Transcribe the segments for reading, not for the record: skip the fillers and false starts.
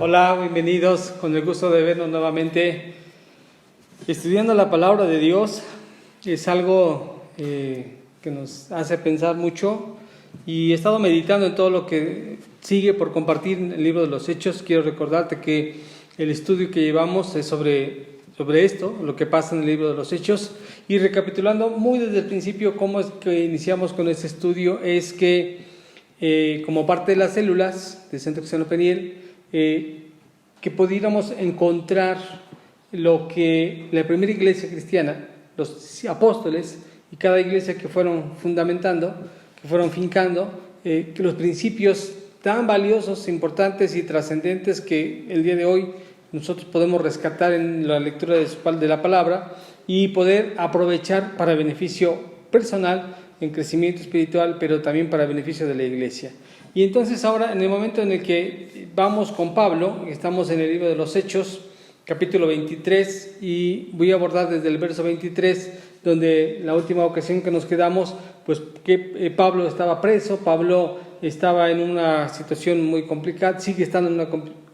Hola, bienvenidos, con el gusto de vernos nuevamente. Estudiando la palabra de Dios es algo que nos hace pensar mucho y he estado meditando en todo lo que sigue por compartir en el libro de los Hechos. Quiero recordarte que el estudio que llevamos es sobre esto, lo que pasa en el libro de los Hechos, y recapitulando muy desde el principio cómo es que iniciamos con este estudio, es que como parte de las células del Centro Cristiano Peniel, que pudiéramos encontrar lo que la primera iglesia cristiana, los apóstoles y cada iglesia que fueron fundamentando, que fueron fincando, que los principios tan valiosos, importantes y trascendentes que el día de hoy nosotros podemos rescatar en la lectura de la palabra y poder aprovechar para beneficio personal, en crecimiento espiritual, pero también para beneficio de la iglesia. Y entonces ahora, en el momento en el que vamos con Pablo, estamos en el libro de los Hechos, capítulo 23, y voy a abordar desde el verso 23, donde la última ocasión que nos quedamos, pues que Pablo estaba preso, Pablo estaba en una situación muy complicada, sigue estando en una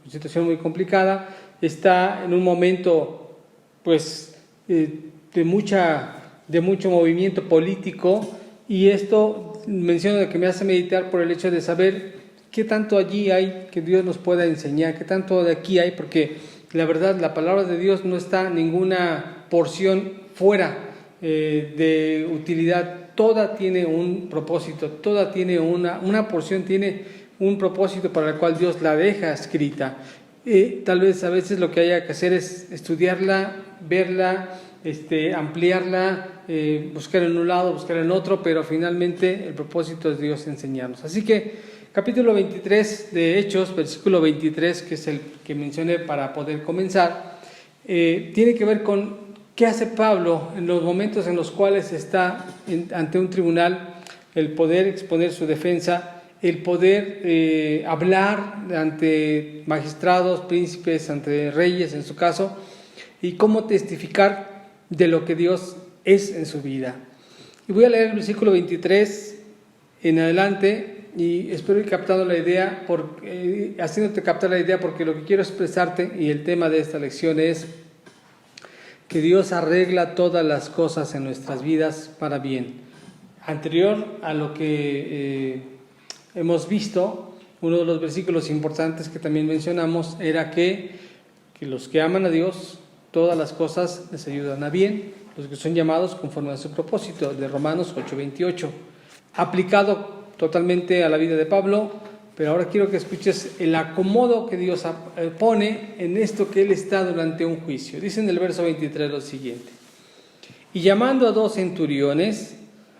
situación muy complicada, está en un momento pues de mucho movimiento político, y esto menciono que me hace meditar por el hecho de saber qué tanto allí hay que Dios nos pueda enseñar, qué tanto de aquí hay, porque la verdad la palabra de Dios no está ninguna porción fuera de utilidad. Toda tiene un propósito, toda tiene una porción, tiene un propósito para el cual Dios la deja escrita. Tal vez a veces lo que haya que hacer es estudiarla, verla, ampliarla, buscar en un lado, buscar en otro, pero finalmente el propósito es Dios enseñarnos. Así que capítulo 23 de Hechos, versículo 23, que es el que mencioné para poder comenzar, tiene que ver con qué hace Pablo en los momentos en los cuales está ante un tribunal, el poder exponer su defensa, el poder hablar ante magistrados, príncipes, ante reyes en su caso, y cómo testificar de lo que Dios es en su vida. Y voy a leer el versículo 23 en adelante, y espero ir captando la idea, haciéndote captar la idea, porque lo que quiero expresarte y el tema de esta lección es que Dios arregla todas las cosas en nuestras vidas para bien. Anterior a lo que hemos visto, uno de los versículos importantes que también mencionamos era que los que aman a Dios, todas las cosas les ayudan a bien, los que son llamados conforme a su propósito, de Romanos 8:28, aplicado totalmente a la vida de Pablo. Pero ahora quiero que escuches el acomodo que Dios pone en esto que él está durante un juicio. Dice en el verso 23 lo siguiente: y llamando a 2 centuriones,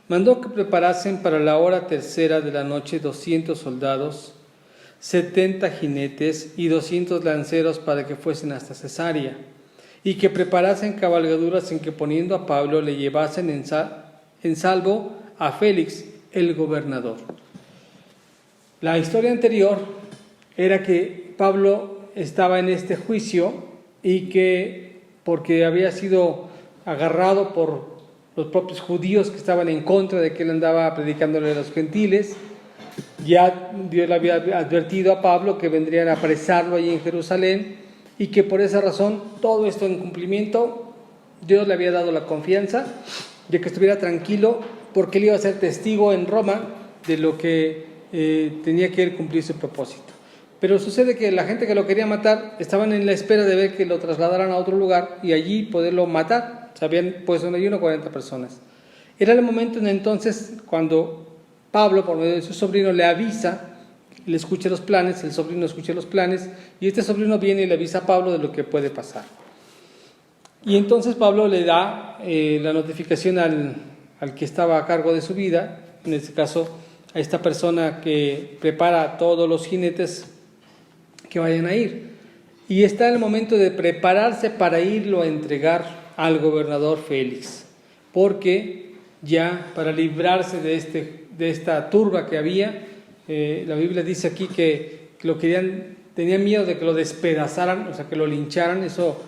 mandó que preparasen para la hora tercera de la noche 200 soldados, 70 jinetes y 200 lanceros para que fuesen hasta Cesarea, y que preparasen cabalgaduras en que poniendo a Pablo le llevasen en salvo a Félix, el gobernador. La historia anterior era que Pablo estaba en este juicio y que, porque había sido agarrado por los propios judíos que estaban en contra de que él andaba predicándole a los gentiles, ya Dios le había advertido a Pablo que vendrían a apresarlo allí en Jerusalén, y que por esa razón, todo esto en cumplimiento, Dios le había dado la confianza de que estuviera tranquilo, porque él iba a ser testigo en Roma de lo que tenía que cumplir su propósito. Pero sucede que la gente que lo quería matar estaban en la espera de ver que lo trasladaran a otro lugar y allí poderlo matar. Se habían puesto en ayuno 40 personas. Era el momento entonces cuando Pablo, por medio de su sobrino, le avisa, le escucha los planes, el sobrino escucha los planes, y este sobrino viene y le avisa a Pablo de lo que puede pasar. Y entonces Pablo le da la notificación al que estaba a cargo de su vida, en este caso a esta persona que prepara a todos los jinetes que vayan a ir. Y está en el momento de prepararse para irlo a entregar al gobernador Félix, porque ya para librarse de esta turba que había, la Biblia dice aquí que lo querían, tenían miedo de que lo despedazaran, o sea, que lo lincharan. Eso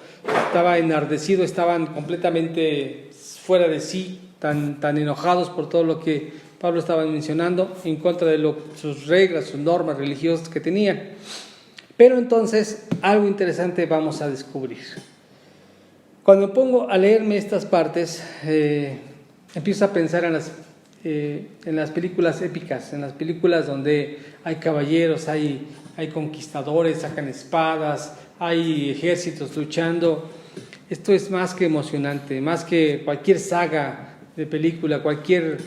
estaba enardecido, estaban completamente fuera de sí, tan enojados por todo lo que Pablo estaba mencionando, en contra de sus reglas, sus normas religiosas que tenían. Pero entonces algo interesante vamos a descubrir. Cuando me pongo a leerme estas partes, empiezo a pensar en las películas épicas, en las películas donde hay caballeros, hay conquistadores, sacan espadas, hay ejércitos luchando. Esto es más que emocionante, más que cualquier saga de película, cualquier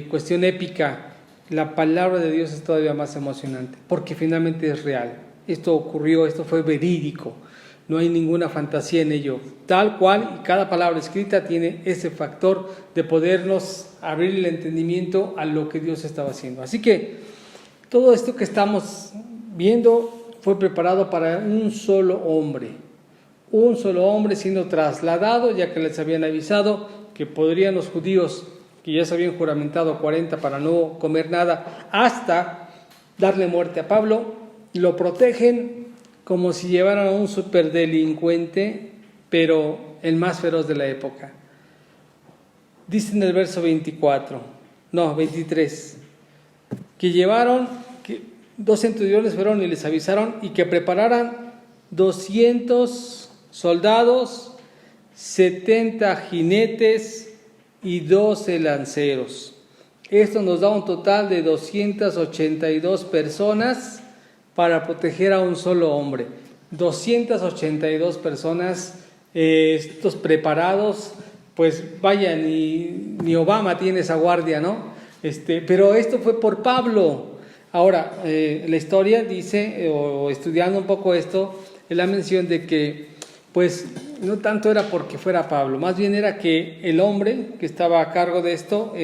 cuestión épica. La palabra de Dios es todavía más emocionante, porque finalmente es real. Esto ocurrió, esto fue verídico. No hay ninguna fantasía en ello, tal cual, y cada palabra escrita tiene ese factor de podernos abrir el entendimiento a lo que Dios estaba haciendo. Así que todo esto que estamos viendo fue preparado para un solo hombre siendo trasladado, ya que les habían avisado que podrían los judíos, que ya se habían juramentado 40 para no comer nada, hasta darle muerte a Pablo, lo protegen como si llevaran a un superdelincuente, pero el más feroz de la época. Dice en el verso 23, que 2 centuriones fueron y les avisaron y que prepararan 200 soldados, 70 jinetes y 12 lanceros. Esto nos da un total de 282 personas para proteger a un solo hombre. 282 personas, estos preparados, pues vaya, ni Obama tiene esa guardia, ¿no? Pero esto fue por Pablo. Ahora, la historia dice, o estudiando un poco esto, es la mención de que, pues, no tanto era porque fuera Pablo, más bien era que el hombre que estaba a cargo de esto,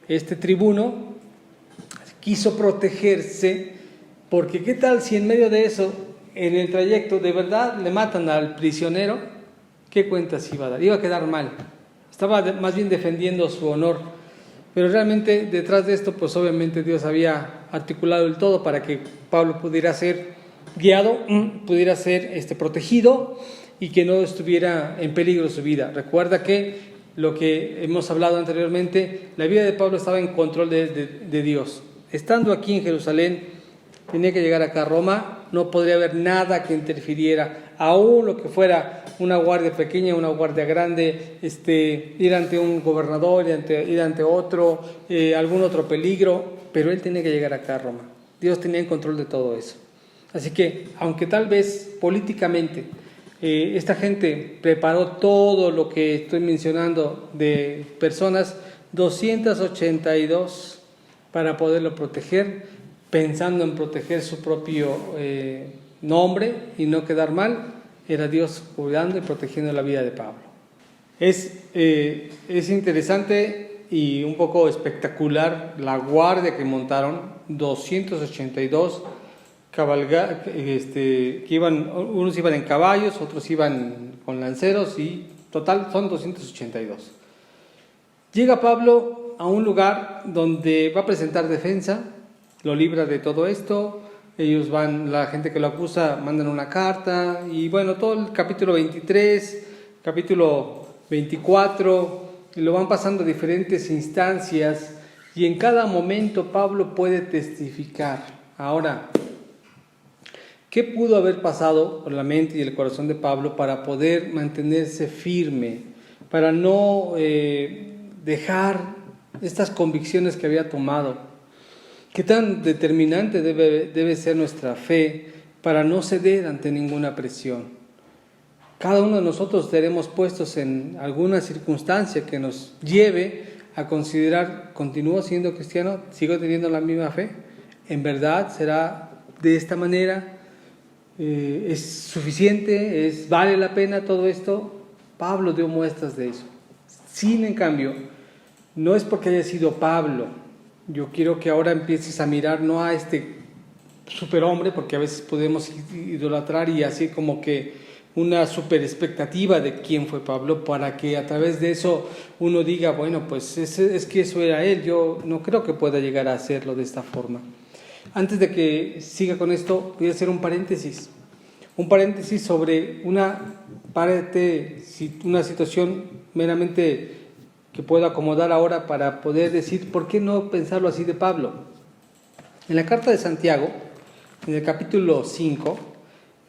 este tribuno, quiso protegerse, porque ¿qué tal si en medio de eso, en el trayecto, de verdad le matan al prisionero? ¿Qué cuentas iba a dar? Iba a quedar mal. Estaba más bien defendiendo su honor. Pero realmente detrás de esto, pues obviamente Dios había articulado el todo para que Pablo pudiera ser guiado, pudiera ser protegido y que no estuviera en peligro su vida. Recuerda que lo que hemos hablado anteriormente, la vida de Pablo estaba en control de Dios. Estando aquí en Jerusalén, tenía que llegar acá a Roma, no podría haber nada que interfiriera, aún lo que fuera una guardia pequeña, una guardia grande, ir ante un gobernador, ir ante otro, algún otro peligro, pero él tenía que llegar acá a Roma. Dios tenía en control de todo eso. Así que, aunque tal vez políticamente esta gente preparó todo lo que estoy mencionando de personas, 282 para poderlo proteger, pensando en proteger su propio nombre y no quedar mal, era Dios cuidando y protegiendo la vida de Pablo. Es interesante y un poco espectacular la guardia que montaron, 282 que iban, unos iban en caballos, otros iban con lanceros y total son 282. Llega Pablo a un lugar donde va a presentar defensa, lo libra de todo esto, ellos van, la gente que lo acusa mandan una carta y bueno, todo el capítulo 23, capítulo 24, lo van pasando a diferentes instancias y en cada momento Pablo puede testificar. Ahora, ¿qué pudo haber pasado por la mente y el corazón de Pablo para poder mantenerse firme, para no dejar estas convicciones que había tomado? ¿Qué tan determinante debe ser nuestra fe para no ceder ante ninguna presión? Cada uno de nosotros seremos puestos en alguna circunstancia que nos lleve a considerar, ¿continúo siendo cristiano? ¿Sigo teniendo la misma fe? ¿En verdad será de esta manera? ¿Es suficiente? ¿Vale la pena todo esto? Pablo dio muestras de eso. Sin en cambio, no es porque haya sido Pablo. Yo quiero que ahora empieces a mirar no a este superhombre, porque a veces podemos idolatrar y así como que una super expectativa de quién fue Pablo, para que a través de eso uno diga, bueno, pues es que eso era él, yo no creo que pueda llegar a hacerlo de esta forma. Antes de que siga con esto, voy a hacer un paréntesis sobre una situación meramente que puedo acomodar ahora para poder decir por qué no pensarlo así de Pablo. En la carta de Santiago, en el capítulo 5,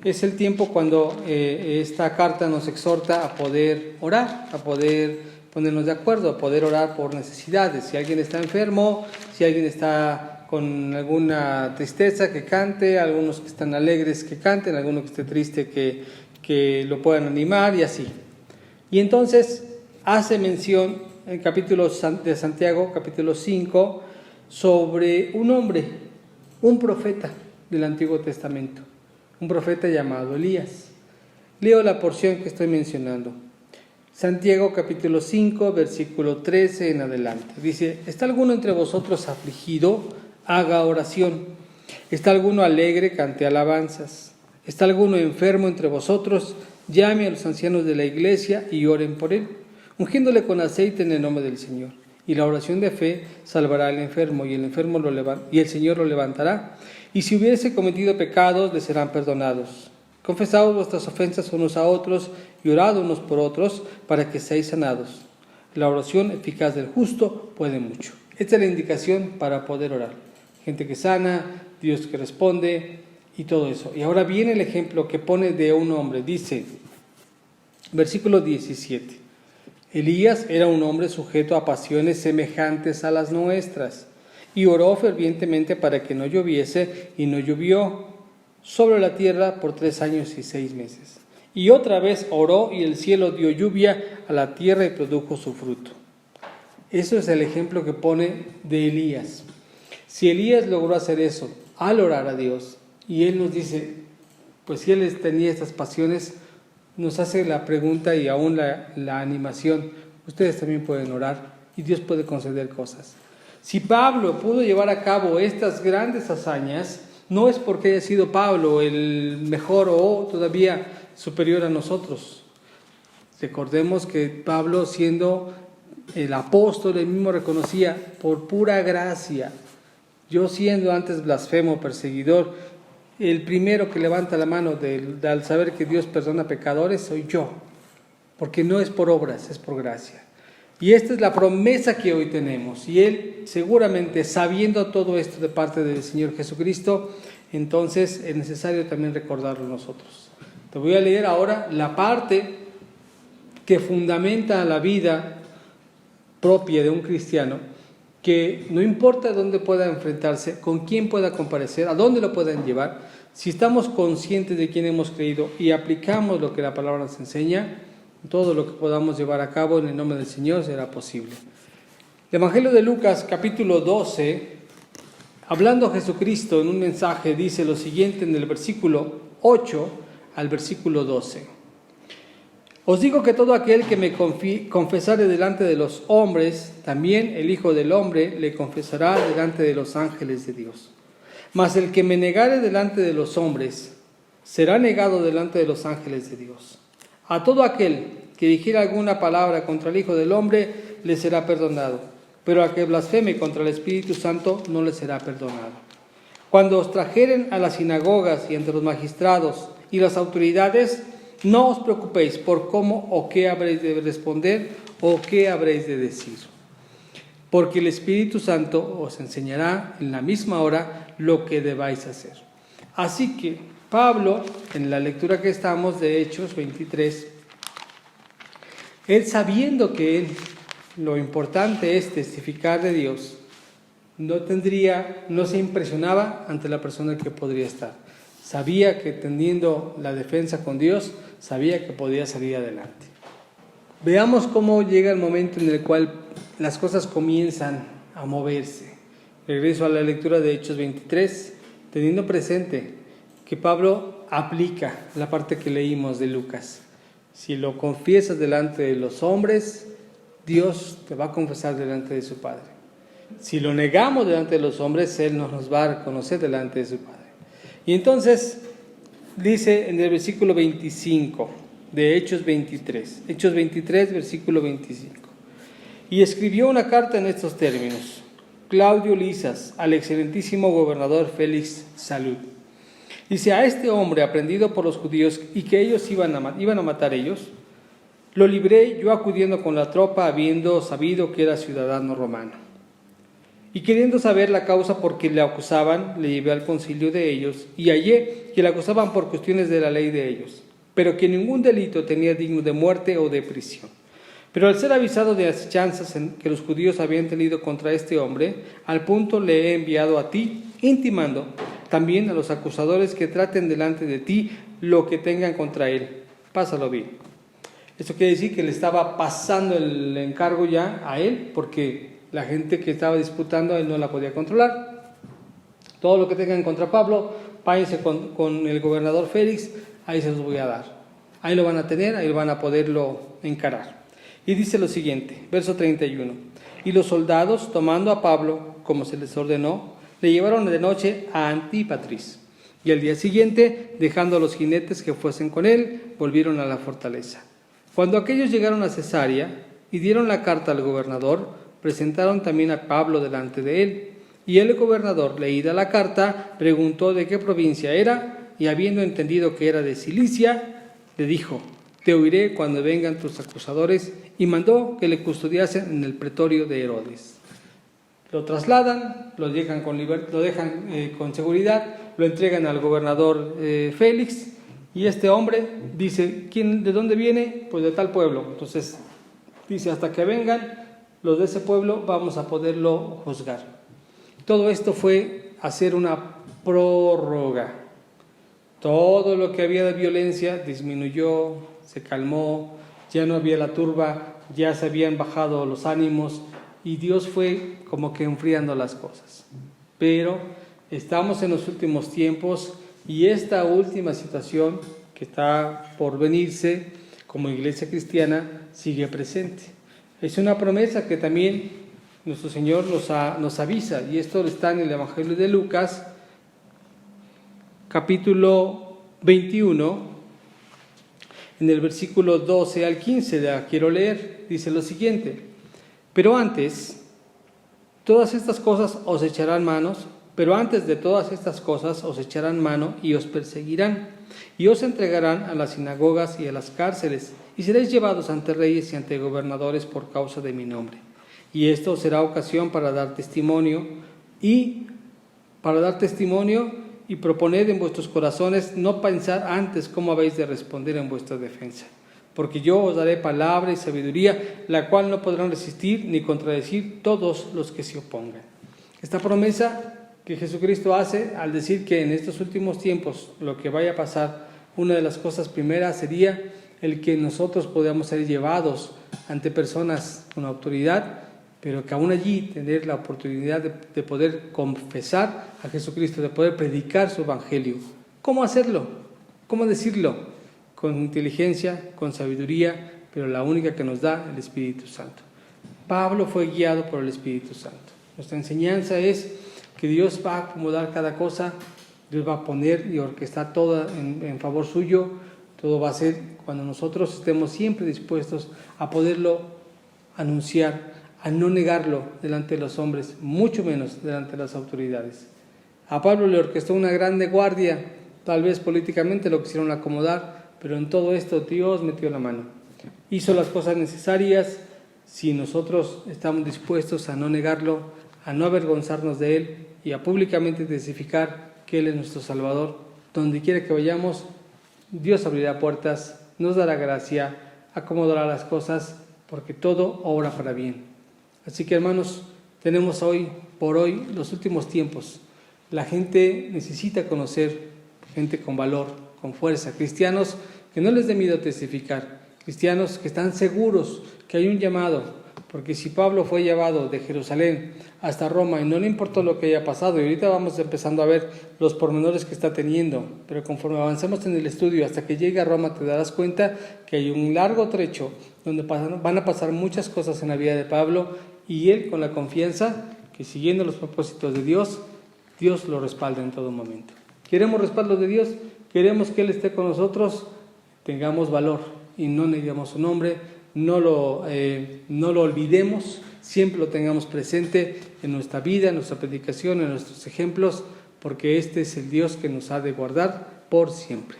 es el tiempo cuando esta carta nos exhorta a poder orar, a poder ponernos de acuerdo, a poder orar por necesidades. Si alguien está enfermo, si alguien está con alguna tristeza, que cante, algunos que están alegres, que canten, alguno que esté triste, que lo puedan animar y así. Y entonces hace mención en el capítulo de Santiago, capítulo 5, sobre un hombre, un profeta del Antiguo Testamento, un profeta llamado Elías. Leo la porción que estoy mencionando. Santiago capítulo 5, versículo 13 en adelante. Dice: ¿Está alguno entre vosotros afligido? Haga oración. ¿Está alguno alegre? Cante alabanzas. ¿Está alguno enfermo entre vosotros? Llame a los ancianos de la iglesia y oren por él, ungiéndole con aceite en el nombre del Señor. Y la oración de fe salvará al enfermo, y el Señor lo levantará. Y si hubiese cometido pecados, le serán perdonados. Confesaos vuestras ofensas unos a otros y orad unos por otros para que seáis sanados. La oración eficaz del justo puede mucho. Esta es la indicación para poder orar. Gente que sana, Dios que responde y todo eso. Y ahora viene el ejemplo que pone de un hombre. Dice, versículo 17. Elías era un hombre sujeto a pasiones semejantes a las nuestras, y oró fervientemente para que no lloviese, y no llovió sobre la tierra por 3 años y 6 meses. Y otra vez oró, y el cielo dio lluvia a la tierra y produjo su fruto. Eso es el ejemplo que pone de Elías. Si Elías logró hacer eso al orar a Dios, y él nos dice, pues si él tenía estas pasiones, nos hace la pregunta y aún la animación: ustedes también pueden orar y Dios puede conceder cosas. Si Pablo pudo llevar a cabo estas grandes hazañas, no es porque haya sido Pablo el mejor o todavía superior a nosotros. Recordemos que Pablo, siendo el apóstol, él mismo reconocía: por pura gracia, yo siendo antes blasfemo, perseguidor, el primero que levanta la mano al saber que Dios perdona pecadores soy yo, porque no es por obras, es por gracia. Y esta es la promesa que hoy tenemos, y él seguramente, sabiendo todo esto de parte del Señor Jesucristo, entonces es necesario también recordarlo nosotros. Te voy a leer ahora la parte que fundamenta la vida propia de un cristiano, que no importa dónde pueda enfrentarse, con quién pueda comparecer, a dónde lo puedan llevar, si estamos conscientes de quién hemos creído y aplicamos lo que la palabra nos enseña, todo lo que podamos llevar a cabo en el nombre del Señor será posible. El Evangelio de Lucas, capítulo 12, hablando a Jesucristo en un mensaje, dice lo siguiente en el versículo 8 al versículo 12. Os digo que todo aquel que me confesare delante de los hombres, también el Hijo del Hombre le confesará delante de los ángeles de Dios. Mas el que me negare delante de los hombres, será negado delante de los ángeles de Dios. A todo aquel que dijera alguna palabra contra el Hijo del Hombre, le será perdonado, pero al que blasfeme contra el Espíritu Santo, no le será perdonado. Cuando os trajeren a las sinagogas y entre los magistrados y las autoridades, no os preocupéis por cómo o qué habréis de responder o qué habréis de decir, porque el Espíritu Santo os enseñará en la misma hora lo que debáis hacer. Así que Pablo, en la lectura que estamos de Hechos 23, él sabiendo que lo importante es testificar de Dios, no se impresionaba ante la persona que podría estar. Sabía que teniendo la defensa con Dios, sabía que podía salir adelante. Veamos cómo llega el momento en el cual las cosas comienzan a moverse. Regreso a la lectura de Hechos 23, teniendo presente que Pablo aplica la parte que leímos de Lucas. Si lo confiesas delante de los hombres, Dios te va a confesar delante de su Padre. Si lo negamos delante de los hombres, Él nos va a reconocer delante de su Padre. Y entonces dice en el versículo 25 de Hechos 23, Hechos 23, versículo 25. Y escribió una carta en estos términos: Claudio Lisas, al excelentísimo gobernador Félix, salud. Dice: a este hombre aprendido por los judíos y que ellos iban a matar ellos, lo libré yo acudiendo con la tropa, habiendo sabido que era ciudadano romano. Y queriendo saber la causa por qué le acusaban, le llevé al concilio de ellos y hallé que le acusaban por cuestiones de la ley de ellos, pero que ningún delito tenía digno de muerte o de prisión. Pero al ser avisado de las chanzas que los judíos habían tenido contra este hombre, al punto le he enviado a ti, intimando también a los acusadores que traten delante de ti lo que tengan contra él. Pásalo bien. Esto quiere decir que le estaba pasando el encargo ya a él, porque la gente que estaba disputando él no la podía controlar. Todo lo que tengan contra Pablo, váyanse con el gobernador Félix, ahí se los voy a dar. Ahí lo van a tener, ahí van a poderlo encarar. Y dice lo siguiente, verso 31. Y los soldados, tomando a Pablo, como se les ordenó, le llevaron de noche a Antípatris. Y al día siguiente, dejando a los jinetes que fuesen con él, volvieron a la fortaleza. Cuando aquellos llegaron a Cesarea y dieron la carta al gobernador, presentaron también a Pablo delante de él. Y el gobernador, leída la carta, preguntó de qué provincia era, y habiendo entendido que era de Cilicia, le dijo: te oiré cuando vengan tus acusadores, y mandó que le custodiasen en el pretorio de Herodes. Lo trasladan, lo dejan con seguridad, lo entregan al gobernador Félix, y este hombre dice: ¿de dónde viene? Pues de tal pueblo. Entonces dice: hasta que vengan los de ese pueblo vamos a poderlo juzgar. Todo esto fue hacer una prórroga. Todo lo que había de violencia disminuyó, se calmó, ya no había la turba, ya se habían bajado los ánimos y Dios fue como que enfriando las cosas. Pero estamos en los últimos tiempos y esta última situación que está por venirse como iglesia cristiana sigue presente. Es una promesa que también nuestro Señor nos avisa, y esto está en el Evangelio de Lucas, capítulo 21, en el versículo 12 al 15, la quiero leer, dice lo siguiente: pero antes de todas estas cosas os echarán mano y os perseguirán, y os entregarán a las sinagogas y a las cárceles, y seréis llevados ante reyes y ante gobernadores por causa de mi nombre. Y esto será ocasión para dar testimonio, y proponed en vuestros corazones no pensar antes cómo habéis de responder en vuestra defensa. Porque yo os daré palabra y sabiduría, la cual no podrán resistir ni contradecir todos los que se opongan. Esta promesa que Jesucristo hace al decir que en estos últimos tiempos lo que vaya a pasar, una de las cosas primeras sería el que nosotros podamos ser llevados ante personas con autoridad, pero que aún allí tener la oportunidad de poder confesar a Jesucristo, de poder predicar su evangelio. ¿Cómo hacerlo? ¿Cómo decirlo? Con inteligencia, con sabiduría, pero la única que nos da el Espíritu Santo. Pablo fue guiado por el Espíritu Santo. Nuestra enseñanza es que Dios va a acomodar cada cosa, Dios va a poner y orquestar todo en favor suyo. Todo va a ser cuando nosotros estemos siempre dispuestos a poderlo anunciar, a no negarlo delante de los hombres, mucho menos delante de las autoridades. A Pablo le orquestó una grande guardia, tal vez políticamente lo quisieron acomodar, pero en todo esto Dios metió la mano. Hizo las cosas necesarias. Si nosotros estamos dispuestos a no negarlo, a no avergonzarnos de Él y a públicamente testificar que Él es nuestro Salvador, donde quiera que vayamos, Dios abrirá puertas, nos dará gracia, acomodará las cosas, porque todo obra para bien. Así que, hermanos, tenemos por hoy los últimos tiempos. La gente necesita conocer gente con valor, con fuerza, cristianos que no les dé miedo testificar, cristianos que están seguros que hay un llamado, porque si Pablo fue llevado de Jerusalén hasta Roma y no le importó lo que haya pasado, y ahorita vamos empezando a ver los pormenores que está teniendo, pero conforme avancemos en el estudio hasta que llegue a Roma te darás cuenta que hay un largo trecho donde van a pasar muchas cosas en la vida de Pablo, y él con la confianza que siguiendo los propósitos de Dios, Dios lo respalda en todo momento. Queremos respaldo de Dios, queremos que Él esté con nosotros, tengamos valor y no neguemos su nombre, no lo olvidemos, siempre lo tengamos presente en nuestra vida, en nuestra predicación, en nuestros ejemplos, porque este es el Dios que nos ha de guardar por siempre.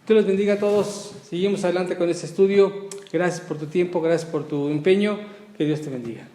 Dios los bendiga a todos, seguimos adelante con este estudio. Gracias por tu tiempo, gracias por tu empeño, que Dios te bendiga.